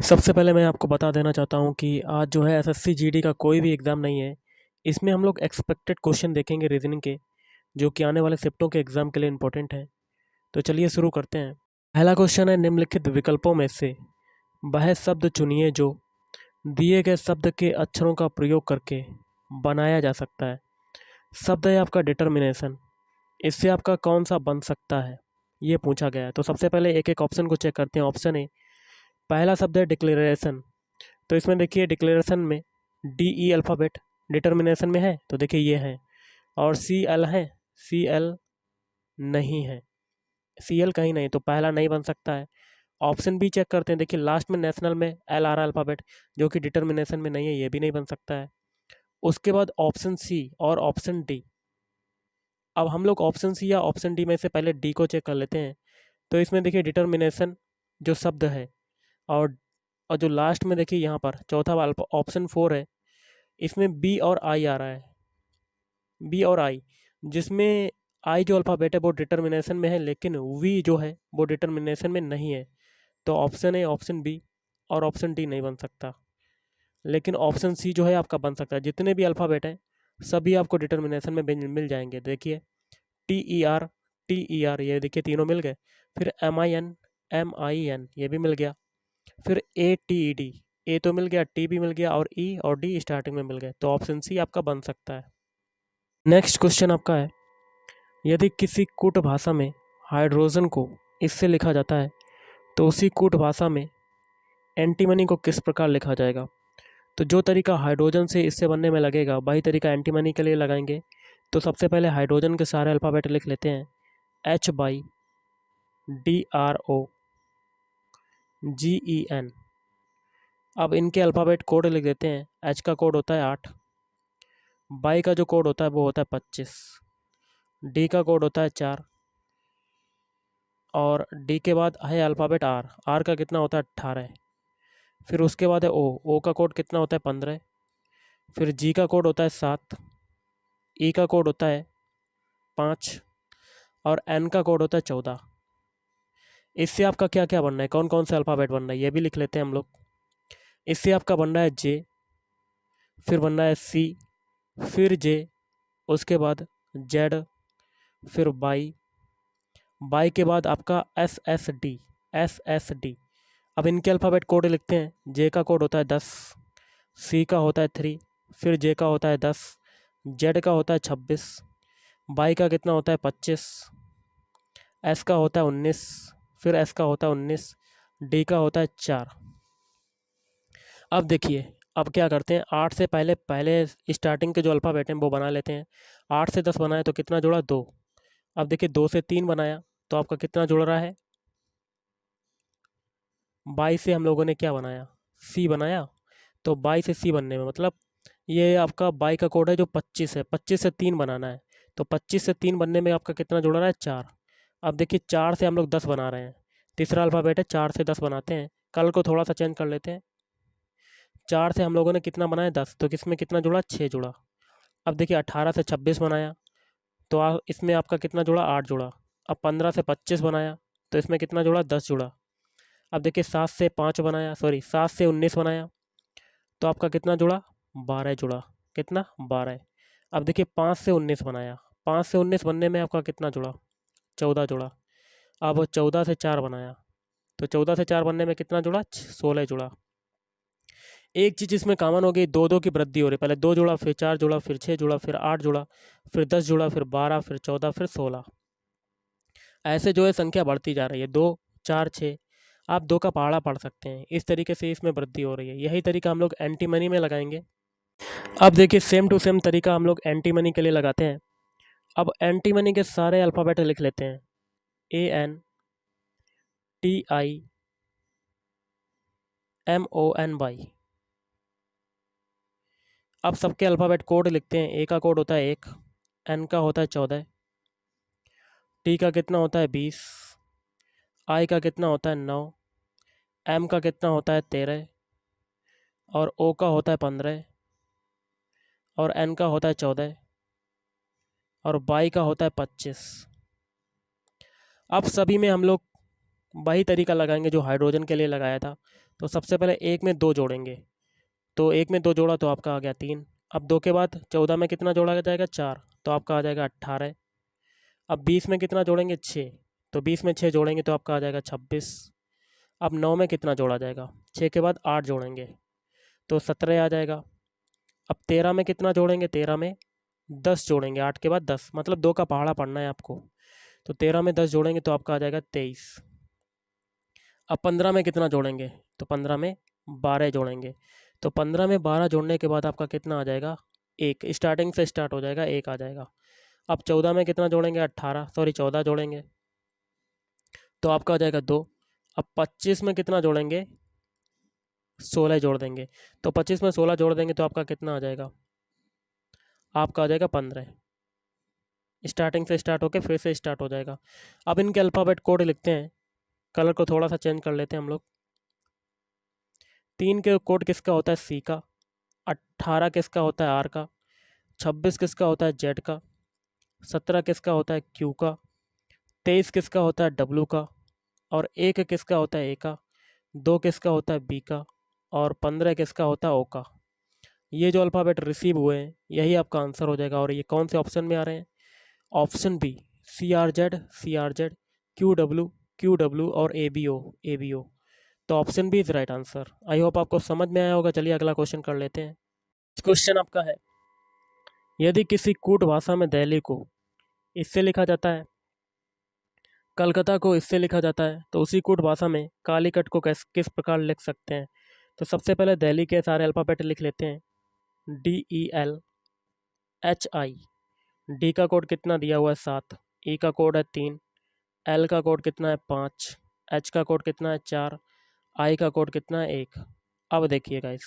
सबसे पहले मैं आपको बता देना चाहता हूँ कि आज जो है एसएससी जीडी का कोई भी एग्ज़ाम नहीं है। इसमें हम लोग एक्सपेक्टेड क्वेश्चन देखेंगे रीजनिंग के, जो कि आने वाले शिफ्टों के एग्ज़ाम के लिए इम्पोर्टेंट हैं। तो चलिए शुरू करते हैं। पहला क्वेश्चन है, निम्नलिखित विकल्पों में से वह शब्द चुनिए जो दिए गए शब्द के अक्षरों का प्रयोग करके बनाया जा सकता है। शब्द है आपका डिटर्मिनेशन। इससे आपका कौन सा बन सकता है, ये पूछा गया है। तो सबसे पहले एक एक ऑप्शन को चेक करते हैं। ऑप्शन ए, पहला शब्द है डिक्लेरेशन। तो इसमें देखिए डिक्लेरेशन में डी ई अल्फ़ाबेट डिटर्मिनेशन में है, तो देखिए ये है। और सी एल है, सी एल नहीं है, सी एल कहीं नहीं, तो पहला नहीं बन सकता है। ऑप्शन बी चेक करते हैं। देखिए लास्ट में नेशनल में एल आ रहा है अल्फ़ाबेट, जो कि डिटर्मिनेशन में नहीं है, ये भी नहीं बन सकता है। उसके बाद ऑप्शन सी और ऑप्शन डी। अब हम लोग ऑप्शन सी या ऑप्शन डी में से पहले डी को चेक कर लेते हैं। तो इसमें देखिए डिटर्मिनेशन जो शब्द है, और जो लास्ट में देखिए यहाँ पर चौथा वाला ऑप्शन फोर है, इसमें बी और आई आ रहा है, बी और आई, जिसमें आई जो अल्फ़ाबेट है वो डिटर्मिनेशन में है, लेकिन वी जो है वो डिटर्मिनेशन में नहीं है। तो ऑप्शन ए, ऑप्शन बी और ऑप्शन डी नहीं बन सकता, लेकिन ऑप्शन सी जो है आपका बन सकता है। जितने भी अल्फ़ाबेट हैं सभी आपको डिटर्मिनेशन में मिल जाएंगे। देखिए T E R, T E R, ये देखिए तीनों मिल गए। फिर M I N, M I N, ये भी मिल गया। फिर ए टी ई डी, ए तो मिल गया, टी भी मिल गया, और ई और डी स्टार्टिंग में मिल गए। तो ऑप्शन सी आपका बन सकता है। नेक्स्ट क्वेश्चन आपका है, यदि किसी कूट भाषा में हाइड्रोजन को इससे लिखा जाता है तो उसी कूट भाषा में एंटीमनी को किस प्रकार लिखा जाएगा। तो जो तरीका हाइड्रोजन से इससे बनने में लगेगा वही तरीका एंटीमनी के लिए लगाएंगे। तो सबसे पहले हाइड्रोजन के सारे अल्फ़ाबेट लिख लेते हैं। H Y D R O G E N. अब इनके अल्फ़ाबेट कोड लिख देते हैं। एच का कोड होता है 8, बाई का जो कोड होता है वो होता है 25, डी का कोड होता है 4, और डी के बाद है अल्फ़ाबेट आर, आर का कितना होता है 18। फिर उसके बाद है ओ, ओ का कोड कितना होता है 15। फिर जी का कोड होता है 7, ई का कोड होता है 5, और एन का कोड होता है 14। इससे आपका क्या क्या बनना है, कौन कौन से अल्फ़ाबेट बनना है, ये भी लिख लेते हैं हम लोग। इससे आपका बनना है जे, फिर बनना है सी, फिर जे, उसके बाद जेड, फिर बाई, बाई के बाद आपका S S D, S S D. अब इनके अल्फ़ाबेट कोड लिखते हैं। जे का कोड होता है 10, सी का होता है 3, फिर जे का होता है 10, जेड का होता है 26, बाई का कितना होता है 25, एस का होता है 19, फिर एस का होता है 19, डी का होता है 4। अब देखिए, अब क्या करते हैं, 8 से पहले पहले स्टार्टिंग के जो अल्फ़ाबेट हैं वो बना लेते हैं। 8 से 10 बनाए तो कितना जुड़ा, 2। अब देखिए 2 से 3 बनाया तो आपका कितना जुड़ रहा है, 22 से हम लोगों ने क्या बनाया, सी बनाया। तो 22 से सी बनने में मतलब ये आपका बाई का कोड है जो 25 है, 25 से 3 बनाना है। तो 25 से 3 बनने में आपका कितना जुड़ रहा है, 4। अब देखिए 4 से हम लोग 10 बना रहे हैं। तीसरा अल्फ़ाबेट है, 4 से 10 बनाते हैं। कल को थोड़ा सा चेंज कर लेते हैं। 4 से हम लोगों ने कितना बनाया, 10, तो किसमें कितना जुड़ा, 6 जुड़ा। अब देखिए 18 से 26 बनाया तो इसमें आपका कितना जुड़ा, 8 जुड़ा। अब 15 से 25 बनाया तो इसमें कितना जुड़ा, 10 जुड़ा। अब देखिए 7 से 5 बनाया, सॉरी 7 से 19 बनाया तो आपका कितना जुड़ा, 12 जुड़ा। कितना, 12। अब देखिए 5 से 19 बनाया, 5 से 19 बनने में आपका कितना जुड़ा, 14 जुड़ा। अब 14 से 4 बनाया तो 14 से 4 बनने में कितना जुड़ा, 16 जुड़ा। एक चीज़ इसमें कॉमन हो गई, दो दो की वृद्धि हो रही। पहले 2 जुड़ा, फिर 4 जुड़ा, फिर 6 जुड़ा, फिर 8 जुड़ा, फिर 10 जुड़ा, फिर 12, फिर 14, फिर 16। ऐसे जो है संख्या बढ़ती जा रही है, 2, 4, 6। आप 2 का पहाड़ा पढ़ सकते हैं। इस तरीके से इसमें वृद्धि हो रही है। यही तरीका हम लोग एंटी मनी में लगाएंगे। अब देखिए सेम टू सेम तरीका हम लोग एंटी मनी के लिए लगाते हैं। अब एंटी मनी के सारे अल्फ़ाबेट लिख लेते हैं। A N T I M O N Y. अब सबके अल्फ़ाबेट कोड लिखते हैं। ए का कोड होता है 1, एन का होता है 14, टी का कितना होता है 20, आई का कितना होता है 9, एम का कितना होता है 13, और ओ का होता है 15, और एन का होता है 14, और वाई का होता है 25। अब सभी में हम लोग वही तरीका लगाएंगे जो हाइड्रोजन के लिए लगाया था। तो सबसे पहले एक में दो जोड़ेंगे, तो एक में दो जोड़ा तो आपका आ गया 3। अब 2 के बाद 14 में कितना जोड़ा जाएगा 4, तो आपका आ जाएगा 18। अब 20 में कितना जोड़ेंगे 6, तो 20 में 6 जोड़ेंगे तो आपका आ जाएगा 26। अब 9 में कितना जोड़ा जाएगा, 6 के बाद 8 जोड़ेंगे तो 17 आ जाएगा। अब 13 में कितना जोड़ेंगे, 13 में 10 जोड़ेंगे, 8 के बाद 10, मतलब 2 का पहाड़ा पढ़ना है आपको। तो 13 में 10 जोड़ेंगे तो आपका आ जाएगा 23। अब 15 में कितना जोड़ेंगे, तो 15 में 12 जोड़ेंगे, तो 15 में 12 जोड़ने के बाद आपका कितना आ जाएगा, एक। स्टार्टिंग से स्टार्ट हो जाएगा, एक आ जाएगा। अब 14 में कितना जोड़ेंगे, 14 जोड़ेंगे तो आपका आ जाएगा 2। अब 25 में कितना जोड़ेंगे, 16 जोड़ देंगे, तो 25 में 16 जोड़ देंगे तो आपका कितना आ जाएगा, आपका आ जाएगा 15। स्टार्टिंग से स्टार्ट होकर फिर से स्टार्ट हो जाएगा। अब इनके अल्फ़ाबेट कोड लिखते हैं, कलर को थोड़ा सा चेंज कर लेते हैं हम लोग। 3 के कोड किसका होता है, सी का। 18 किसका होता है, आर का। 26 किसका होता है, जेड का। 17 किसका होता है, क्यू का। 23 किसका होता है, डब्लू का। और 1 किसका होता है, ए का। 2 किसका होता है, बी का। और 15 किसका होता है, ओ का। ये जो अल्फ़ाबेट रिसीव हुए हैं यही आपका आंसर हो जाएगा। और ये कौन से ऑप्शन में आ रहे हैं, option B, C R Z, Q W और ए बी ओ। तो option B is right answer. I hope आपको समझ में आया होगा। चलिए अगला क्वेश्चन कर लेते हैं। क्वेश्चन आपका है, यदि किसी कूट भाषा में दिल्ली को इससे लिखा जाता है, कलकत्ता को इससे लिखा जाता है, तो उसी कूट भाषा में कालीकट को किस प्रकार लिख सकते हैं। तो सबसे पहले दिल्ली के सारे अल्फ़ाबेट लिख लेते हैं, DELHI। डी का कोड कितना दिया हुआ है, 7। ई का कोड है 3। एल का कोड कितना है, 5। एच का कोड कितना है, 4। आई का कोड कितना है, 1। अब देखिए गाइस,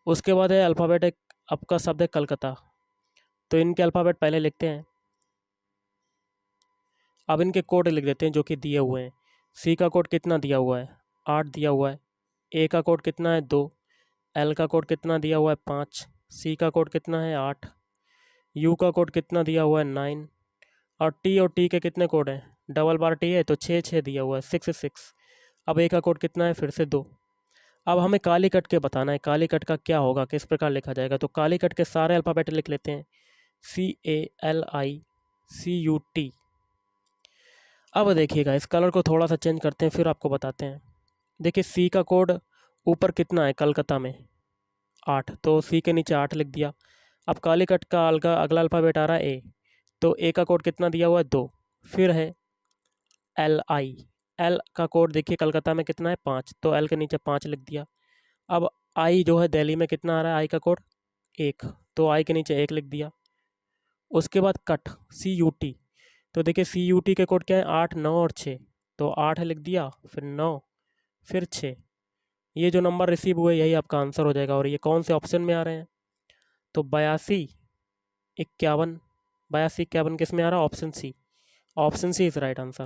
उसके बाद है अल्फ़ाबेट, एक आपका शब्द है कलकत्ता, तो इनके अल्फ़ाबेट पहले लिखते हैं। अब इनके कोड लिख देते हैं जो कि दिए हुए हैं। सी का कोड कितना दिया हुआ है, 8 दिया हुआ है। ए का कोड कितना है, 2। एल का कोड कितना दिया हुआ है, 5। सी का कोड कितना है, 8। यू का कोड कितना दिया हुआ है, 9। और टी के कितने कोड हैं, डबल बार टी है तो 6 6 दिया हुआ है, 6 6। अब ए का कोड कितना है, फिर से 2। अब हमें काली कट के बताना है, काली कट का क्या होगा, किस प्रकार लिखा जाएगा। तो काली कट के सारे अल्फ़ाबेट लिख लेते हैं, CALICUT। अब देखिएगा, इस कलर को थोड़ा सा चेंज करते हैं फिर आपको बताते हैं। देखिए सी का कोड ऊपर कितना है कलकत्ता में, 8, तो सी के नीचे 8 लिख दिया। अब काली कट का अगला अल्फ़ाबेट आ रहा है ए, तो ए का कोड कितना दिया हुआ है, 2। फिर है LI, एल का कोड देखिए कलकत्ता में कितना है, 5, तो एल के नीचे 5 लिख दिया। अब आई जो है दिल्ली में कितना आ रहा है, आई का कोड 1, तो आई के नीचे 1 लिख दिया। उसके बाद कट, CUT, तो देखिए CUT के कोड क्या है, 8 9 और 6, तो 8 लिख दिया, फिर 9, फिर 6। ये जो नंबर रिसीव हुए यही आपका आंसर हो जाएगा। और ये कौन से ऑप्शन में आ रहे हैं, तो 82 51, 82 51 किस में आ रहा है, option C. Option C is right answer.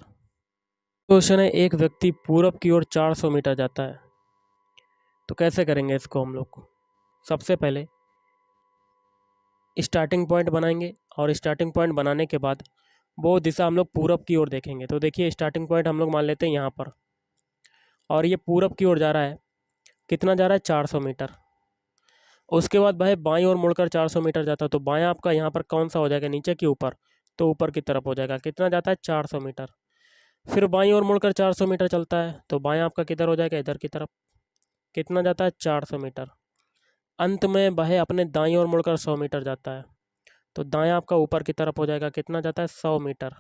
Question है, एक व्यक्ति पूरब की ओर 400 मीटर जाता है, तो कैसे करेंगे इसको हम लोग। सबसे पहले स्टार्टिंग पॉइंट बनाएंगे, और स्टार्टिंग पॉइंट बनाने के बाद वो दिशा हम लोग पूरब की ओर देखेंगे। तो देखिए स्टार्टिंग पॉइंट हम लोग मान लेते हैं यहाँ पर, और ये पूरब की ओर जा रहा है, कितना जा रहा है, 400 मीटर। उसके बाद भाई बाईं ओर मुड़कर 400 मीटर जाता है, तो बायां आपका यहाँ पर कौन सा हो जाएगा, नीचे के ऊपर, तो ऊपर की तरफ हो जाएगा। कितना जाता है, 400 मीटर। फिर बाईं ओर मुड़कर 400 मीटर चलता है, तो बायां आपका किधर हो जाएगा, इधर की तरफ। कितना जाता है, 400 मीटर। अंत में वह अपने दाईं ओर मुड़कर 100 मीटर जाता है, तो दायां आपका ऊपर की तरफ हो जाएगा। कितना जाता है, 100 मीटर।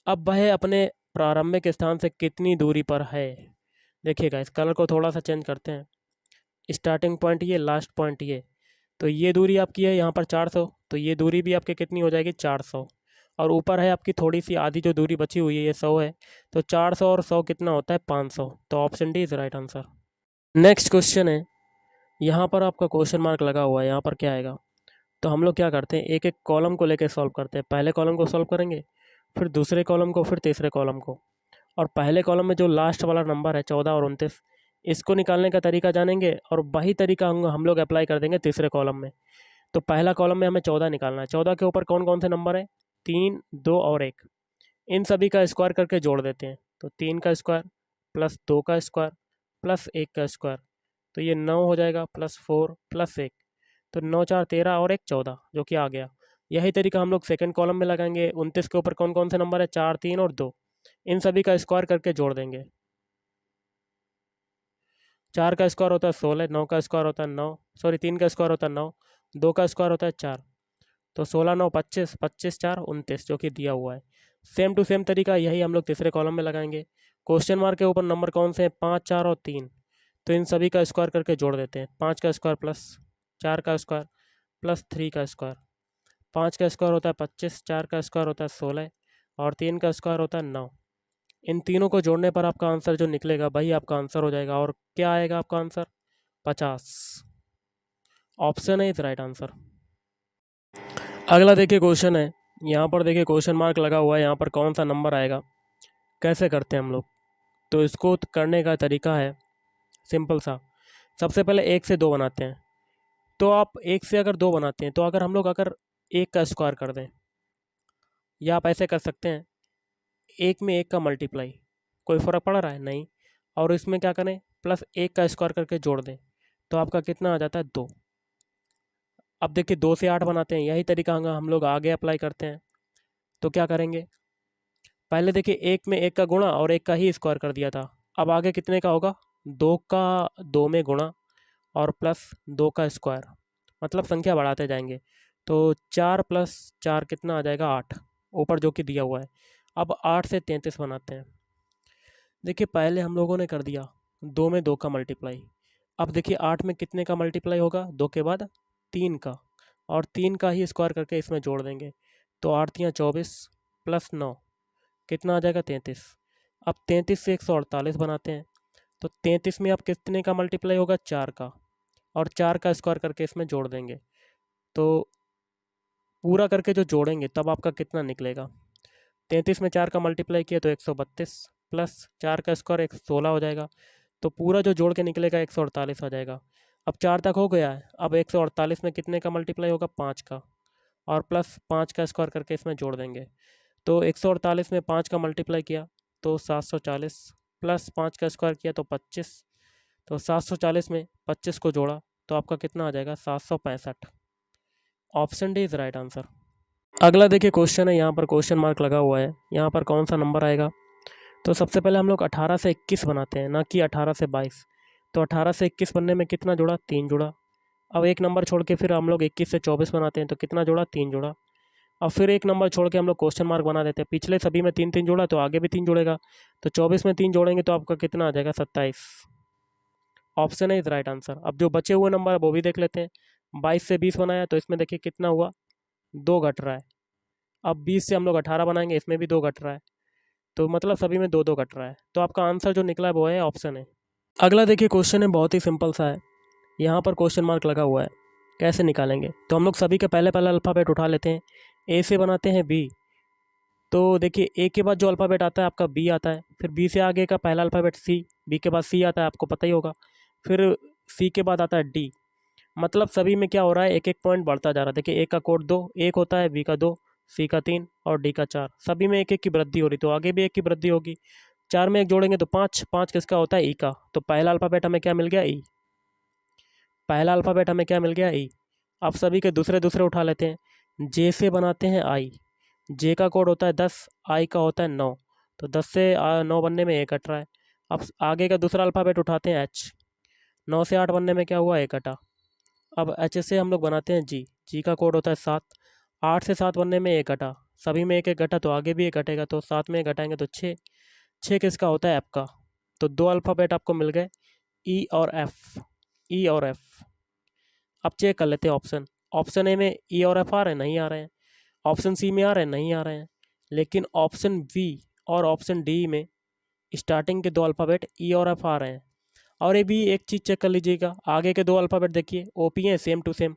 अब वह अपने प्रारंभिक स्थान से कितनी दूरी पर है। देखिएगा इस कलर को थोड़ा सा चेंज करते हैं, स्टार्टिंग पॉइंट ये, लास्ट पॉइंट ये, तो ये दूरी आपकी है यहाँ पर 400, तो ये दूरी भी आपकी कितनी हो जाएगी, 400। और ऊपर है आपकी थोड़ी सी आधी जो दूरी बची हुई है, ये 100 है, तो 400 और 100 कितना होता है, 500। तो option D is right answer. Next question है, यहाँ पर आपका क्वेश्चन मार्क लगा हुआ है, यहाँ पर क्या आएगा। तो हम लोग क्या करते हैं, एक एक कॉलम को लेकर सॉल्व करते हैं। पहले कॉलम को सॉल्व करेंगे, फिर दूसरे कॉलम को, फिर तीसरे कॉलम को। और पहले कॉलम में जो लास्ट वाला नंबर है 14 और 29, इसको निकालने का तरीका जानेंगे, और वही तरीका हम लोग अप्लाई कर देंगे तीसरे कॉलम में। तो पहला कॉलम में हमें 14 निकालना है। 14 के ऊपर कौन कौन से नंबर है, 3 2 और 1, इन सभी का स्क्वायर करके जोड़ देते हैं। तो 3 का स्क्वायर प्लस 2 का स्क्वायर प्लस 1 का स्क्वायर, तो ये 9 हो जाएगा प्लस 4 प्लस 1, तो 9 4 13 और 1 14 जो कि आ गया। यही तरीका हम लोग सेकंड कॉलम में लगाएंगे। 29 के ऊपर कौन कौन से नंबर है, 4 3 और 2, इन सभी का स्क्वायर करके जोड़ देंगे। 4 का स्क्वायर होता है 16, 9 का स्क्वायर होता है 9, सॉरी 3 का स्क्वायर होता है 9, 2 का स्क्वायर होता है 4, तो 16 9 25, 25 4 29 जो कि दिया हुआ है। सेम टू सेम तरीका यही हम लोग तीसरे कॉलम में लगाएंगे। क्वेश्चन मार्क के ऊपर नंबर कौन से हैं, 5 4 और 3, तो इन सभी का स्क्वायर करके जोड़ देते हैं। 5 का स्क्वायर प्लस 4 का स्क्वायर प्लस 3 का स्क्वायर, 5 का स्क्वायर होता है 25, 4 का स्क्वायर होता है 16 और 3 का स्क्वायर होता है 9। इन तीनों को जोड़ने पर आपका आंसर जो निकलेगा वही आपका आंसर हो जाएगा। और क्या आएगा आपका आंसर, 50। ऑप्शन है इज राइट आंसर। अगला देखिए क्वेश्चन है, यहाँ पर देखिए क्वेश्चन मार्क लगा हुआ है, यहाँ पर कौन सा नंबर आएगा, कैसे करते हैं हम लोग। तो इसको करने का तरीका है सिंपल सा। सबसे पहले 1 से 2 बनाते हैं। तो आप 1 से अगर 2 बनाते हैं तो अगर हम लोग अगर 1 का स्क्वायर कर दें, या आप ऐसे कर सकते हैं 1 में 1 का मल्टीप्लाई, कोई फ़र्क पड़ रहा है नहीं, और इसमें क्या करें प्लस 1 का स्क्वायर करके जोड़ दें, तो आपका कितना आ जाता है 2। अब देखिए 2 से 8 बनाते हैं, यही तरीका हम लोग आगे अप्लाई करते हैं। तो क्या करेंगे, पहले देखिए 1 में 1 का गुणा और 1 का ही स्क्वायर कर दिया था। अब आगे कितने का होगा, 2 का 2 में गुणा और प्लस 2 का स्क्वायर, मतलब संख्या बढ़ाते जाएंगे। तो 4 प्लस 4 कितना आ जाएगा 8, ऊपर जो कि दिया हुआ है। अब 8 से 33 बनाते हैं। देखिए पहले हम लोगों ने कर दिया 2 में 2 का मल्टीप्लाई। अब देखिए 8 में कितने का मल्टीप्लाई होगा, 2 के बाद 3 का, और 3 का ही स्क्वायर करके इसमें जोड़ देंगे। तो 8 तियाँ 24 प्लस 9 कितना आ जाएगा 33। अब 33 से 148 बनाते हैं। तो 33 में अब कितने का मल्टीप्लाई होगा, 4 का, और 4 का स्क्वायर करके इसमें जोड़ देंगे। तो पूरा करके जो जोड़ेंगे तब आपका कितना निकलेगा, 33 में 4 का मल्टीप्लाई किया तो 132 प्लस 4 का स्क्वायर 116 हो जाएगा। तो पूरा जो जोड़ के निकलेगा 148 आ जाएगा। अब 4 तक हो गया है, अब 148 में कितने का मल्टीप्लाई होगा, 5 का, और प्लस 5 का स्क्वायर करके इसमें जोड़ देंगे। तो 148 में 5 का मल्टीप्लाई किया तो 740, प्लस 5 का स्क्वायर किया तो 25, तो 740 में 25 को जोड़ा तो आपका कितना आ जाएगा 765। Option D is right answer. अगला देखिए क्वेश्चन है, यहाँ पर क्वेश्चन मार्क लगा हुआ है, यहाँ पर कौन सा नंबर आएगा। तो सबसे पहले हम लोग 18 से 21 बनाते हैं, ना कि 18 से 22। तो 18 से 21 बनने में कितना जुड़ा, 3 जुड़ा। अब एक नंबर छोड़ के फिर हम लोग 21 से 24 बनाते हैं, तो कितना जुड़ा, 3 जुड़ा। अब फिर एक नंबर छोड़ के हम लोग क्वेश्चन मार्क बना देते हैं, पिछले सभी में 3 3 जोड़ा तो आगे भी 3 जुड़ेगा। तो 24 में 3 जोड़ेंगे तो आपका कितना आ जाएगा, 27। ऑप्शन है इज राइट आंसर। अब जो बचे हुए नंबर है वो भी देख लेते हैं। 22 से 20 बनाया तो इसमें देखिए कितना हुआ, 2 घट रहा है। अब 20 से हम लोग 18 बनाएंगे, इसमें भी 2 घट रहा है। तो मतलब सभी में 2 2 घट रहा है। तो आपका आंसर जो निकला है वो है ऑप्शन है। अगला देखिए क्वेश्चन है, बहुत ही सिंपल सा है। यहाँ पर क्वेश्चन मार्क लगा हुआ है, कैसे निकालेंगे। तो हम लोग सभी के पहले पहले अल्फ़ाबेट उठा लेते हैं। ए से बनाते हैं बी। तो देखिए ए के बाद जो अल्फ़ाबेट आता है आपका बी आता है, फिर बी से आगे का पहला अल्फ़ाबेट सी, बी के बाद सी आता है, आपको पता ही होगा। फिर सी के बाद आता है डी। मतलब सभी में क्या हो रहा है, एक एक पॉइंट बढ़ता जा रहा है। देखिए ए का कोड 2 1 होता है, बी का 2, सी का 3 और डी का 4, सभी में एक एक की वृद्धि हो रही, तो आगे भी एक की वृद्धि होगी। 4 में 1 जोड़ेंगे तो 5, 5 किसका होता है, ई का। तो पहला अल्फ़ाबेट हमें क्या मिल गया, ई। पहला अल्फ़ाबेट हमें क्या मिल गया, ई। अब सभी के दूसरे दूसरे उठा लेते हैं। जे से बनाते हैं आई। जे का कोड होता है 10, आई का होता है 9, तो 10 से 9 बनने में 1 कट रहा है। अब आगे का दूसरा अल्फ़ाबेट उठाते हैं एच। 9 से 8 बनने में क्या हुआ, 1 कटा। अब एच से हम लोग बनाते हैं जी। जी का कोड होता है 7, 8 से 7 बनने में 1 घटा, सभी में एक एक घटा तो आगे भी 1 घटेगा, तो 7 में 1 घटाएंगे तो 6, 6 किसका होता है, एफ का। तो 2 अल्फ़ाबेट आपको मिल गए, ई और एफ, ई और एफ। अब चेक कर लेते हैं ऑप्शन। ऑप्शन ए में ई और एफ आ रहे हैं, नहीं आ रहे हैं। ऑप्शन सी में आ रहे हैं, नहीं आ रहे हैं। लेकिन ऑप्शन बी और ऑप्शन डी में स्टार्टिंग के 2 अल्फ़ाबेट ई और एफ आ रहे हैं। और ये भी एक चीज़ चेक कर लीजिएगा, आगे के 2 अल्फ़ाबेट देखिए ओ पी हैं, सेम टू सेम।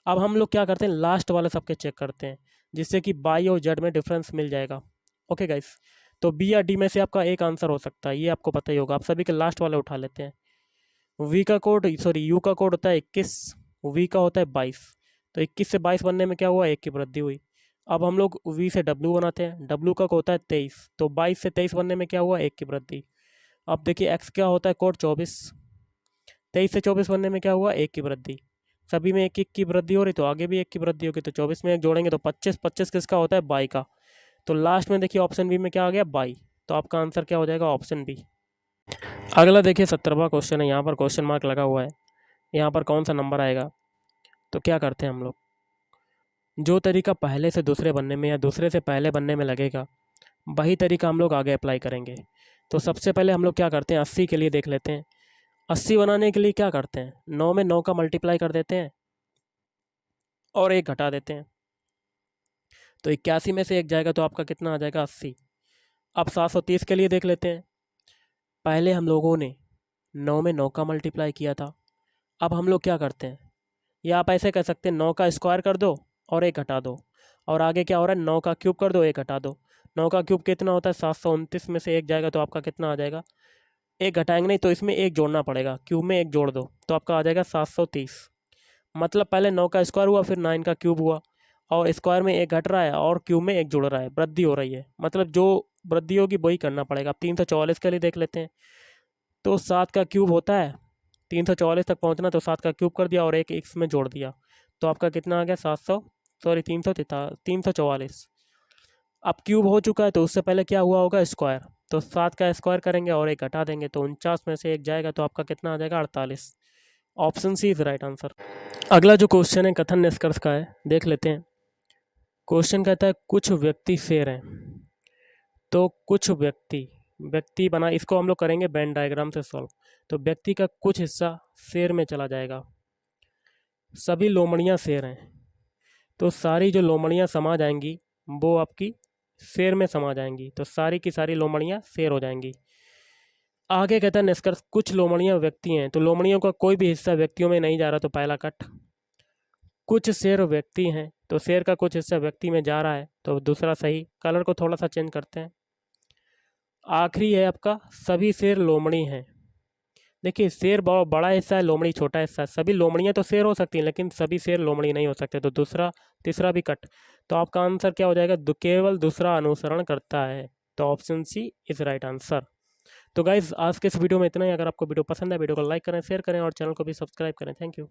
अब हम लोग क्या करते हैं, लास्ट वाले सबके चेक करते हैं, जिससे कि बाई और जेड में डिफरेंस मिल जाएगा। ओके गाइस, तो बी या डी में से आपका एक आंसर हो सकता है, ये आपको पता ही होगा। आप सभी के लास्ट वाले उठा लेते हैं। वी का कोड, सॉरी यू का कोड होता है 21, वी का होता है 22। तो 21 से 22 बनने में क्या हुआ, 1 की वृद्धि हुई। अब हम लोग वी से डब्ल्यू बनाते हैं। डब्ल्यू का होता है 23, तो 22 से 23 बनने में क्या हुआ, 1 की वृद्धि। अब देखिए एक्स क्या होता है, कोट 24। 23 से 24 बनने में क्या हुआ, एक की वृद्धि। सभी में एक एक की वृद्धि हो रही, तो आगे भी एक की वृद्धि होगी, तो 24 में एक जोड़ेंगे तो 25। 25 किसका होता है, बाई का। तो लास्ट में देखिए ऑप्शन बी में क्या आ गया, बाई। तो आपका आंसर क्या हो जाएगा, ऑप्शन बी। अगला देखिए 17वां क्वेश्चन है, यहाँ पर क्वेश्चन मार्क लगा हुआ है, यहाँ पर कौन सा नंबर आएगा। तो क्या करते हैं हम लोग, जो तरीका पहले से दूसरे बनने में या दूसरे से पहले बनने में लगेगा, वही तरीका हम लोग आगे अप्लाई करेंगे। तो सबसे पहले हम लोग क्या करते हैं, 80 के लिए देख लेते हैं। 80 बनाने के लिए क्या करते हैं, 9 में 9 का मल्टीप्लाई कर देते हैं और एक घटा देते हैं। तो 81 में से एक जाएगा तो आपका कितना आ जाएगा, 80। अब 730 के लिए देख लेते हैं। पहले हम लोगों ने 9 में 9 का मल्टीप्लाई किया था। अब हम लोग क्या करते हैं, या आप ऐसे कह सकते हैं 9 का स्क्वायर कर दो और एक घटा दो। और आगे क्या हो रहा है, 9 का क्यूब कर दो, एक घटा दो। 9 का क्यूब कितना होता है, 729 में से एक जाएगा तो आपका कितना आ जाएगा, एक घटाएंगे नहीं तो इसमें एक जोड़ना पड़ेगा, क्यूब में एक जोड़ दो तो आपका आ जाएगा 730। मतलब पहले 9 का स्क्वायर हुआ, फिर 9 का क्यूब हुआ, और स्क्वायर में एक घट रहा है और क्यूब में एक जुड़ रहा है, वृद्धि हो रही है। मतलब जो वृद्धि होगी वही करना पड़ेगा। अब 344 के लिए देख लेते हैं। तो 7 का क्यूब होता है, 344 तक पहुंचना, तो 7 का क्यूब कर दिया और एक एक्स में जोड़ दिया, तो आपका कितना आ गया, 700, सॉरी 344। अब क्यूब हो चुका है तो उससे पहले क्या हुआ होगा, स्क्वायर। तो 7 का स्क्वायर करेंगे और एक घटा देंगे तो 49 में से एक जाएगा तो आपका कितना आ जाएगा, 48। Option C is right answer. अगला जो क्वेश्चन है कथन निष्कर्ष का है, देख लेते हैं। क्वेश्चन कहता है कुछ व्यक्ति शेर हैं। तो कुछ व्यक्ति, व्यक्ति बना, इसको हम लोग करेंगे वेन डायग्राम से सॉल्व। तो व्यक्ति का कुछ हिस्सा शेर में चला जाएगा। सभी लोमड़ियाँ शेर हैं, तो सारी जो लोमड़ियाँ समा जाएंगी वो आपकी शेर में समा जाएंगी, तो सारी की सारी लोमड़ियाँ शेर हो जाएंगी। आगे कहता है निष्कर्ष कुछ लोमड़ियाँ व्यक्ति हैं, तो लोमड़ियों का कोई भी हिस्सा व्यक्तियों में नहीं जा रहा, तो पहला कट। कुछ शेर व्यक्ति हैं, तो शेर का कुछ हिस्सा व्यक्ति में जा रहा है, तो दूसरा सही। कलर को थोड़ा सा चेंज करते हैं। आखिरी है आपका सभी शेर लोमड़ी हैं। देखिए शेर बहुत बड़ा हिस्सा है, लोमड़ी छोटा हिस्सा है। सभी लोमड़ियाँ तो शेर हो सकती हैं लेकिन सभी शेर लोमड़ी नहीं हो सकते, तो दूसरा तीसरा भी कट। तो आपका आंसर क्या हो जाएगा, केवल दूसरा अनुसरण करता है। तो option C is right answer. तो गाइज आज के इस वीडियो में इतना ही। अगर आपको वीडियो पसंद है, वीडियो को लाइक करें, शेयर करें और चैनल को भी सब्सक्राइब करें। Thank you.